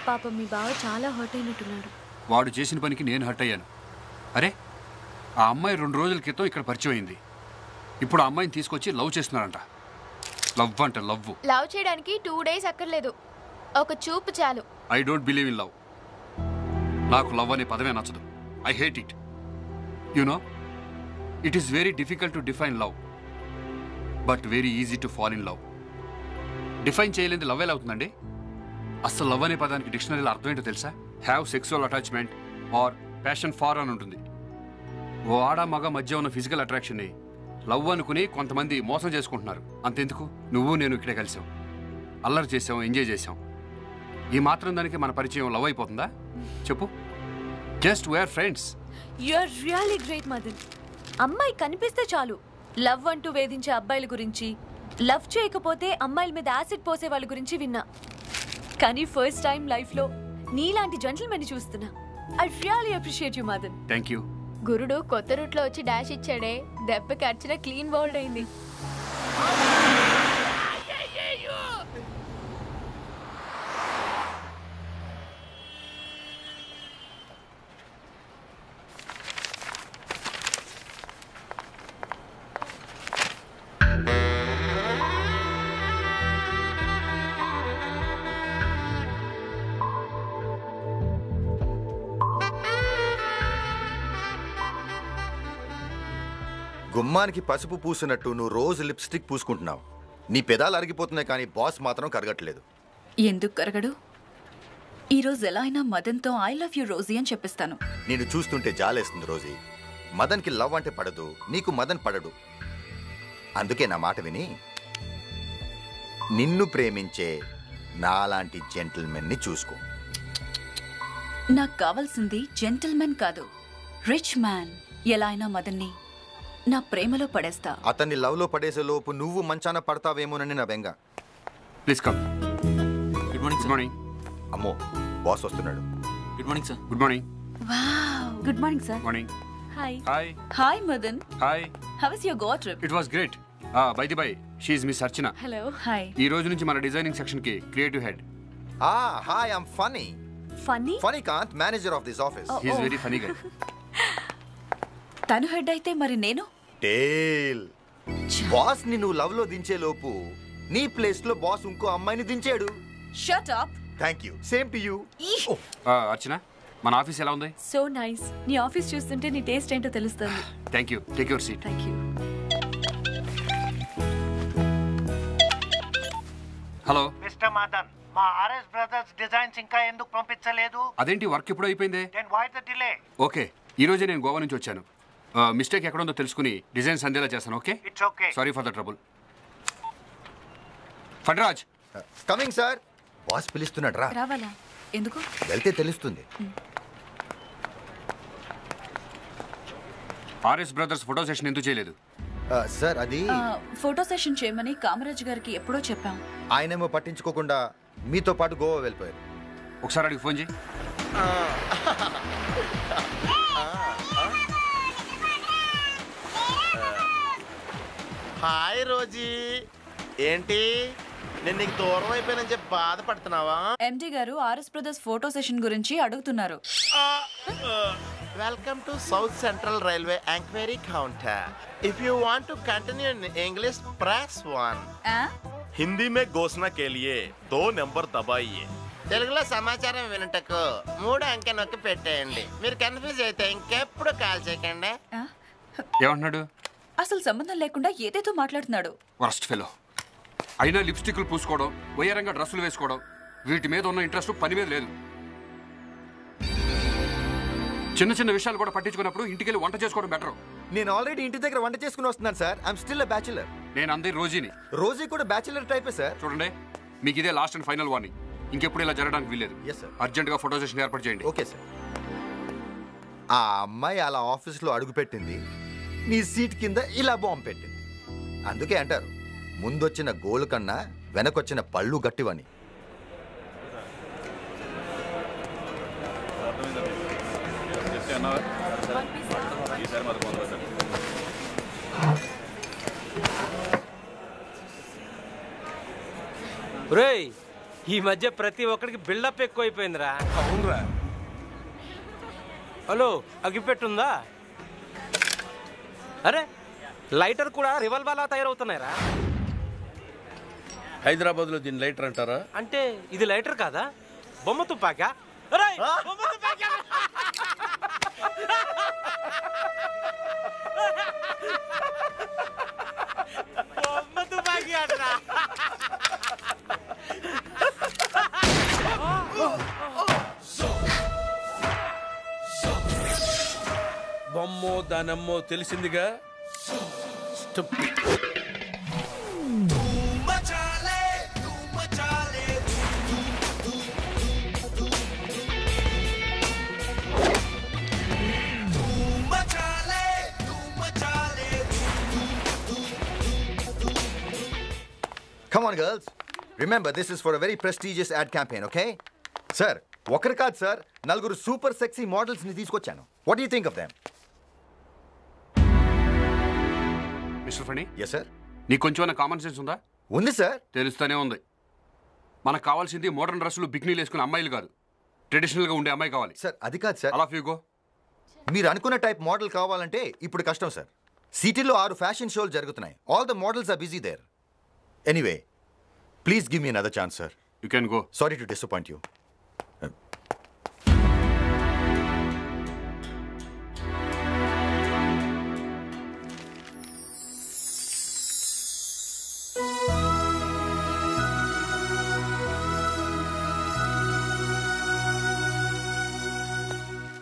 పాపం మీ బావ చాలా హర్ట్ అయినట్టున్నాడు. వాడు చేసిన పనికి నేను హర్ట్ అయ్యాను. అరే, ఆ అమ్మాయి 2 రోజుల క్రితం ఇక్కడ పరిచయం అయింది. ఇప్పుడు ఆ అమ్మాయిని తీసుకొచ్చి లవ్ చేస్తున్నారంట. లవ్ అంట, లవ్ చేయడానికి 2 days అక్కర్లేదు, ఒక చూపు చాలు. I don't believe in love. నాకు లవ్ అనే పదమే నచ్చదు. I hate it. You know, it is very difficult to define love, but very easy to fall in love. Define చేయలేని లవ్ ఎలా అవుతుందండి? అసలు లవ్ అనే పదానికి డిక్షనరీలో అర్థం ఏంటో తెలుసా? Have sexual attachment or passion for అని ఉంటుంది. ఓ ఆడ మగ మధ్య ఉన్న ఫిజికల్ అట్రాక్షన్ని లవ్ అనుకుని కొంతమంది మోసం చేసుకుంటున్నారు. అంతెందుకు, నువ్వు నేను ఇక్కడే కలిసాం, అల్లరి చేసాం, ఎంజాయ్ చేసాం. ఈ మాత్రం దానికి మన పరిచయం లవ్ అయిపోతుందా? చెప్పు. Just we're friends. You are really great Madan. అమ్మాయి కనిపిస్తే చాలు లవ్ అంటూ వేధించే అబ్బాయిల గురించి, లవ్ చేయకపోతే అమ్మాయిల మీద యాసిడ్ పోసే వాళ్ళ గురించి విన్నా. కానీ ఫస్ట్ టైం లైఫ్లో నీలాంటి జెంటిల్మెన్ చూస్తున్నా. I really appreciate you Madan. Thank you. గురుడు కొత్త రూట్లో వచ్చి డాష్ ఇచ్చాడే, దెబ్బకి అర్చన క్లీన్ బౌల్డ్ అయింది. గుమ్మానికి పసుపు పూసినట్టు నువ్వు రోజు లిప్స్టిక్ పూసుకుంటున్నావు. నీ పెదాలు అరిగిపోతున్నాయి, కానీ బాస్ మాత్రం కరగట్లేదు. ఎందుకు కరగడు? ఈరోజు ఎలా అయినా మదన్తో ఐ లవ్ యూ రోజీ అని చెప్పిస్తాను. నేను చూస్తుంటే జాలేస్తుంది రోజీ. మదన్కి లవ్ అంటే పడదు, నీకు మదన్ పడడు. అందుకే నా మాట విని నిన్ను ప్రేమించే నాలాంటి జెంటిల్మెన్ని చూసుకో. నాకు కావాల్సింది జెంటిల్మెన్ కాదు, రిచ్ మ్యాన్. ఎలా అయినా మదన్ని నా ప్రేమలో పడేస్తా. అతన్ని లవ్ లో పడేసే లోపు నువ్వు మంచాన పడతావేమోనని నా బెంగ. Please come. Good morning. Good morning. అమ్మో, బాస్ వస్తున్నాడు. Good morning sir. Good morning. Wow, good morning sir. Morning. Hi. Hi. Hi Madan. Hi. How was your Goa trip? It was great. By the by, she is miss Archana. Hello. Hi. ఈ రోజు నుంచి మన designing section కి creative head. Hi, I am Phani. Phani Kanth, manager of this office. He is very funny guy. తను head అయితే మరి నేను టేల్. Boss ని నువ్వు లవ్ లో దించే లోపు నీ ప్లేస్ లో బాస్ ఇంకో అమ్మాయిని దించాడు. Shut up. Thank you. Same to you. Archana, మన ఆఫీస్ ఎలా ఉంది? So nice. నీ ఆఫీస్ చూస్తుంటే నీ టేస్ట్ ఏంటో తెలుస్తుంది. Thank you. Take your seat. Thank you. Hello mister Madan, మా ఆర్ఎస్ బ్రదర్స్ డిజైన్స్ ఇంకా ఎందుకు పంపించలేదు? అదేంటి, వర్క్ ఎప్పుడు అయిపోయింది? Then why the delay? Okay, ఈ రోజే నేను గోవా నుంచి వచ్చాను. మిస్టేక్ ఎక్కడ ఉందో తెలుసుకుని డిజైన్స్ అందేలా చేస్తాను. Okay, it's okay. Sorry for the trouble. ఫడ్రాజ్. Coming sir. బాస్ పిలుస్తున్నాడు, రా. రావాలా? ఎందుకు? వెళ్తే తెలుస్తుంది. ఆర్ఎస్ బ్రదర్స్ ఫోటో సెషన్ ఎందుకు చేయలేదు? సార్, అది ఫోటో సెషన్ చేయమని కామరాజ్ గారికి ఎప్పుడో చెప్పాం. ఆయనేమో పట్టించుకోకుండా మీతో పాటు గోవా వెళ్ళిపోయారు. ఒకసారి అడిగి ఫోన్ చేయి. Hi Rosie. ఏంటి, నేను నీకు దూరం అయిపోయానని చెప్పి బాధపడుతున్నావా? ఎండి గారు ఆర్ఎస్ బ్రదర్స్ ఫోటో సెషన్ గురించి అడుగుతున్నారు. Welcome to south central railway enquiry counter. If you want to continue in English press 1. Hindi में घोषणा के लिए 2 नंबर दबाइए. తెలుగులో సమాచారం వినుటకు 3 అంకె నొక్కి పెట్టేయండి. మీరు కన్ఫ్యూజ్ అయితే ఇంకెప్పుడు కాల్ చేయకండి. ఏమంటున్నాడు? అసలు సంబంధం లేకుండా ఏదేదో మాట్లాడుతున్నాడు. Worst fellow. అయినా లిప్స్టిక్లు పూసుకోవడం, వయ్యారంగా డ్రెస్సులు వేసుకోవడం, వీటి మీద ఉన్న ఇంట్రెస్ట్ పని మీద లేదు. చిన్న చిన్న విషయాలు కూడా పట్టించుకున్నప్పుడు ఇంటికెళ్ళి వంట చేసుకోవడం బెటర్. నేను ఆల్రెడీ ఇంటి దగ్గర వంట చేసుకుని వస్తున్నాను sir. I'm still a bachelor. నేను అందరి రోజీని. రోజీ కూడా బ్యాచులర్ టైపే సార్. చూడండి, మీకు ఇదే లాస్ట్ అండ్ ఫైనల్ వార్నింగ్. ఇంకెప్పుడు ఇలా జరగడానికి వీల్లేదు. Yes sir. అర్జెంట్గా ఫోటో సెషన్ ఏర్పాటు చేయండి. Okay sir. ఆ అమ్మాయి అలా ఆఫీస్లో అడుగుపెట్టింది, నీ సీట్ కింద ఇలా బాంబు పెట్టింది. అందుకే అంటారు, ముందొచ్చిన గోలు కన్నా వెనకొచ్చిన పళ్ళు గట్టివని. ఈ మధ్య ప్రతి ఒక్కడికి బిల్డప్ ఎక్కువైపోయిందిరా. అవునరా. హలో, అగ్గిపెట్టుందా? అరే, లైటర్ కూడా రివాల్వర్లా తయారవుతున్నాయిరా. హైదరాబాద్లో దీన్ని లైటర్ అంటారా? అంటే ఇది లైటర్ కాదా, బొమ్మ తుపాకా? బొమ్మ తుపాకా! బొమ్మ తుపాకీ అంటరా. బొమ్మో దానమ్మో తెలిసిందిగా. Come on, girls. Remember, this is for a very prestigious ad campaign, okay? Sir, ఒకరు కాదు సార్, నలుగురు సూపర్ సెక్సీ మోడల్స్ ని తీసుకొచ్చాను. What do you think of them? Mister Phani. Yes, sir. నీకు కొంచెం కామన్ సెన్స్ ఉందా? ఉంది సార్. తెలుస్తూనే ఉంది. మనకు కావాల్సింది మోడర్న్ డ్రెస్సులు బిక్నీలు వేసుకునే అమ్మాయిలు కాదు, ట్రెడిషనల్గా ఉండే అమ్మాయి కావాలి. సార్ అది కాదు సార్. అలా ఫీగో. మీరు అనుకున్న టైప్ మోడల్ కావాలంటే ఇప్పుడు కష్టం సార్. సిటీలో 6 ఫ్యాషన్ షోలు జరుగుతున్నాయి. All the models are busy there. Anyway, please give me another chance sir. You can go. Sorry to disappoint you.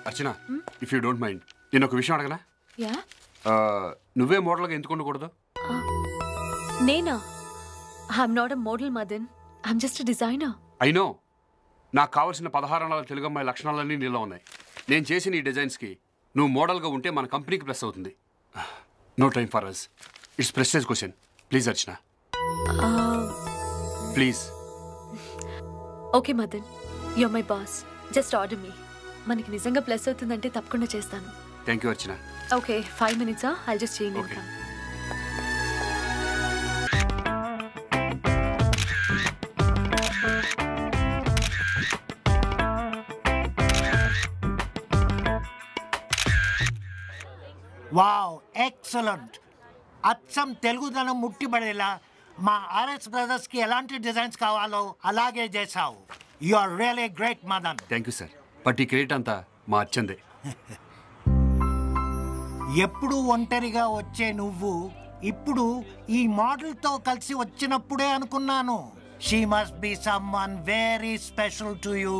Archana, if you don't mind, నేను ఒక విషయం అడగనా? యా. నువ్వే మోడల్గా ఎందుకు ఉండకూడదు? నేనా? I'm not a model Madan, I'm just designer. I know. నాకు కావాల్సిన 16 తెలుగు అమ్మాయి లక్షణాలన్నీ నీలో ఉన్నాయి. నేను చేసిన ఈ డిజైన్స్కి నువ్వు మోడల్గా ఉంటే మన కంపెనీకి ప్లస్ అవుతుంది. No time for us. It's prestige question. Please Archana, please. Okay Madan, you're my boss, just order me. మనకి నిజంగా ప్లస్ అవుతుందంటే తప్పకుండా చేస్తాను. Thank you Archana. Okay, 5 minutes. I'll just change Okay. income. Wow, excellent. అచ్చం తెలుగుదనం ముట్టిపడేలా మా ఆర్ఎస్ బ్రదర్స్కి ఎలాంటి డిజైన్స్ కావాలో అలాగే చేశావు. You are really great Madan. Thank you sir. But ఈ క్రెడిట్ అంతా మా అర్చందే. ఎప్పుడు ఒంటరిగా వచ్చే నువ్వు ఇప్పుడు ఈ మోడల్తో కలిసి వచ్చినప్పుడే అనుకున్నాను, she must be someone very special to you.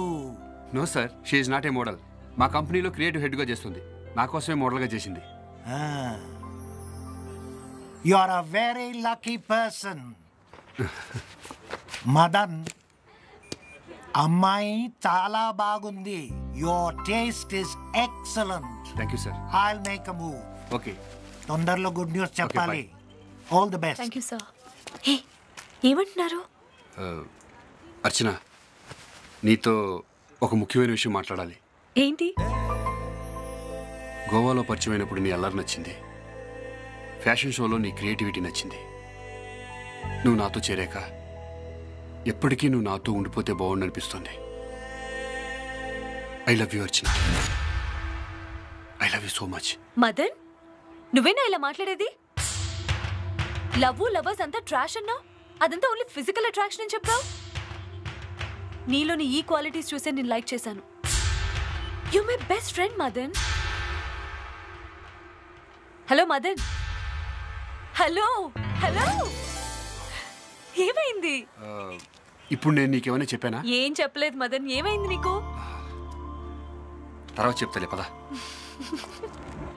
No sir, she is not a model. మా కంపెనీలో క్రియేటివ్ హెడ్గా చేస్తుంది. నా కోసమే మోడల్గా చేసింది. You are a very lucky person. Madan, అమ్మాయి చాలా బాగుంది. Your taste is excellent. Thank you sir. I'll make a move. Okay. తొందరలో గుడ్ న్యూస్ చెప్పాలి. All the best. Thank you sir. Hey, ఏమంటున్నారు? అర్చన, నీతో ఒక ముఖ్యమైన విషయం మాట్లాడాలి. ఏంటి? గోవాలో పరిచయమైనప్పుడు నీ అల్లరి నచ్చింది, ఫ్యాషన్ షోలో నీ క్రియేటివిటీ నచ్చింది. నువ్వు నాతో చేరాక ఎప్పటికీ నువ్వు నాతో ఉండిపోతే బాగుండు అనిపిస్తుంది. I love you Archana. I love you so much. Madan, నువ్వేనా ఇలా మాట్లాడేది? లవ్ లవర్స్ అంతా ట్రాష్ అన్నావు. అదంతా ఓన్లీ ఫిజికల్ అట్రాక్షన్ అని చెప్పావు. నీలోని ఈ క్వాలిటీస్ చూసే నేను లైక్ చేశాను. You my best friend Madan. Hello Madan. Hello hello, ఏమైంది? ఇప్పుడు నేను నీకేమైనా చెప్పానా? ఏం చెప్పలేదు మదన్, ఏమైంది నీకు? తర్వాత చెప్తాలే, పదా.